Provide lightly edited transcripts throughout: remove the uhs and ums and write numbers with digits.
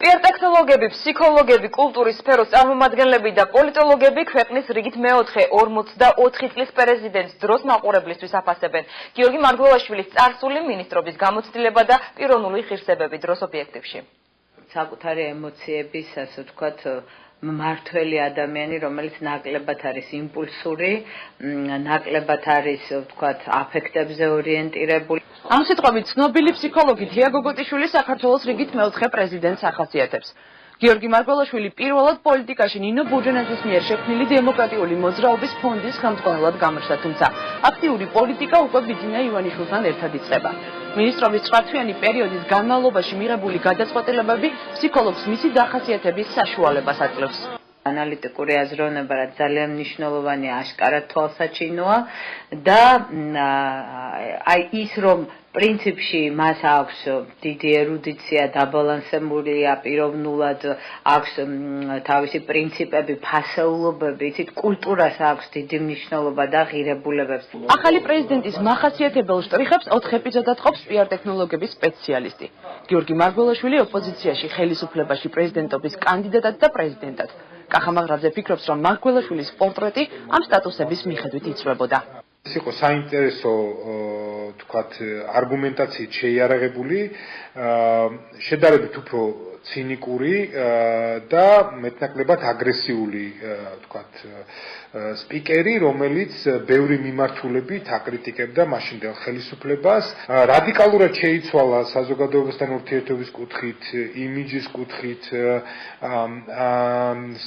პიარტექნოლოგები, ფსიქოლოგები, კულტურის სფეროს წარმომადგენლები და პოლიტოლოგები ქვეყნის რიგით მეოთხე 44 წლის პრეზიდენტს დროს მაყურებლისთვის აფასებენ. გიორგი მარგველაშვილის წარსული, მინისტრობის გამოცდილება და პიროვნული ღირსებები დროს ობიექტივში. საკუთარი ემოციების, ასე ვთქვათ, მმართველი ადამიანი, რომელიც ნაკლებად არის იმპულსური, ნაკლებად არის, ვთქვათ, აფექტებზე ორიენტირებული. ამ სიტყვებით ცნობილი ფსიქოლოგი თია გოგოტიშვილი საქართველოს რიგით მეოთხე პრეზიდენტს ახასიათებს. გიორგი მარგველაშვილი პირველად პოლიტიკაში ნინო ბუჯენაძის მიერ შექმნილი დემოკრატიული მოძრაობის ფონდის ხელმძღვანელად გამოჩნდა, თუმცა აქტიური პოლიტიკა უკვე ბიძინა ივანიშვილთან ერთად იწყება. მინისტრობის 9-თვიანი პერიოდის განმავლობაში მიღებული გადაწყვეტილებები ფსიქოლოგს მისი დახასიათების საშუალებას აძლევს. ანალიტიკური აზროვნება, რაც ძალიან მნიშვნელოვანია, აშკარად თვალსაჩინოა და აი ის რომ პრინციპში მას აქვს დიდი ერუდიცია, დაბალანსებულია, პიროვნულად აქვს თავისი პრინციპები, ფასეულობები, იცით, კულტურას აქვს დიდი მნიშვნელობა და ღირებულებებს. ახალი პრეზიდენტის მახასიათებელ შტრიხებს 4 ეპიზოდად ყოფს პიარტექნოლოგების სპეციალისტი. გიორგი მარგველაშვილი ოპოზიციაში ხელისუფლებაში პრეზიდენტობის კანდიდატად და პრეზიდენტად. კახამაღრაძე ფიქრობს, რომ მარგველაშვილის პორტრეტი ამ სტატუსების მიხედვით იცვლებოდა. ეს იყო საინტერესო, თქვათ, არგუმენტაციით შეიარაღებული, შედარებით უფრო ცინიკური და მეტნაკლებად აგრესიული, თქვათ, სპიკერი, რომელიც ბევრი მიმართულებით აკრიტიკებდა მაშინდელ ხელისუფლებას. რადიკალურად შეიცვალა საზოგადოებასთან ურთიერთობის კუთხით, იმიჯის კუთხით,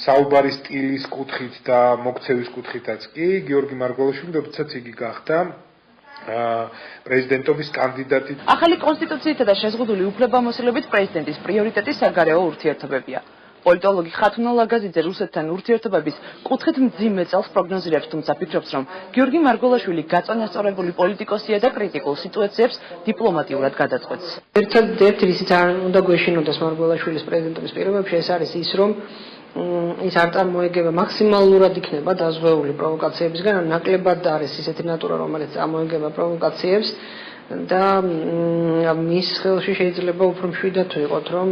საუბარის სტილის კუთხით და მოქცევის კუთხითაც კი. გიორგი მარგველაშვილი, როდესაც იგი გახდა პრეზიდენტობის კანდიდატი. ახალი კონსტიტუციითა და შეზღუდული უფლებამოსილებით პრეზიდენტის პრიორიტეტი საგარეო ურთიერთობებია. პოლიტოლოგი ხათუნა ლაგაზიძე რუსეთთან ურთიერთობების კუთხით მძიმე წელს პროგნოზირებს, თუმცა ფიქრობს, რომ გიორგი მარგველაშვილი გაწონასწორებული პოლიტიკოსია და კრიტიკულ სიტუაციებს დიპლომატიურად გადაწყვეტს. ერთადერთი რისიც არ უნდა გვეშინოდეს მარგველაშვილის პრეზიდენტობის პირობებში, ეს არის ის, რომ ის არ წარმოეგება მაქსიმალურად იქნება დაზღვეული პროვოკაციებისგან, ნაკლებად არის ისეთი ნატურა, რომელიც წარმოეგება პროვოკაციებს და მის ხელში შეიძლება უფრო მშვიდად ვიყოთ, რომ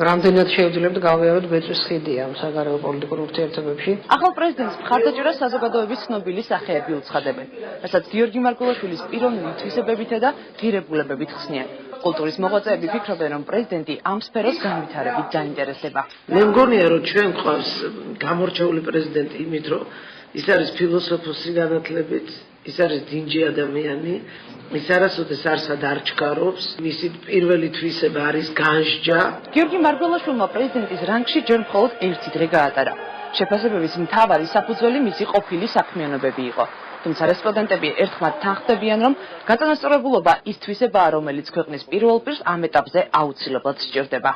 რამდენად შევძლებთ გავიაროთ ბეწვის ხიდი ამ საგარეო პოლიტიკურ ურთიერთობებში. ახალ პრეზიდენტს მხარდაჭერას საზოგადოების ცნობილი სახეები უცხადებენ, რასაც გიორგი მარგველაშვილის პიროვნული თვისებებითა და ღირებულებებით ხსნიან. კულტურის მოღვაწეები ფიქრობენ, რომ პრეზიდენტი ამ სფეროს განვითარებით დაინტერესდება. მე მგონია, რომ ჩვენ გვყავს გამორჩეული პრეზიდენტი იმით, რომ ის არის ფილოსოფოსი განათლებით, ის არის დინჯი ადამიანი, ის არასოდეს არსად არ ჩქარობს, მისი პირველი თვისება არის განსჯა. გიორგი მარგველაშვილმა პრეზიდენტის რანგში ჯერ მხოლოდ ერთი დღე გაატარა. შეფასებების მთავარი საფუძველი მისი ყოფილი საქმიანობები იყო. თუმცა რესპონდენტები ერთხმად თანხმდებიან, რომ გაწონასწორებულობა ის თვისებაა, რომელიც ქვეყნის პირველ პირს ამ ეტაპზე აუცილებლად სჭირდება.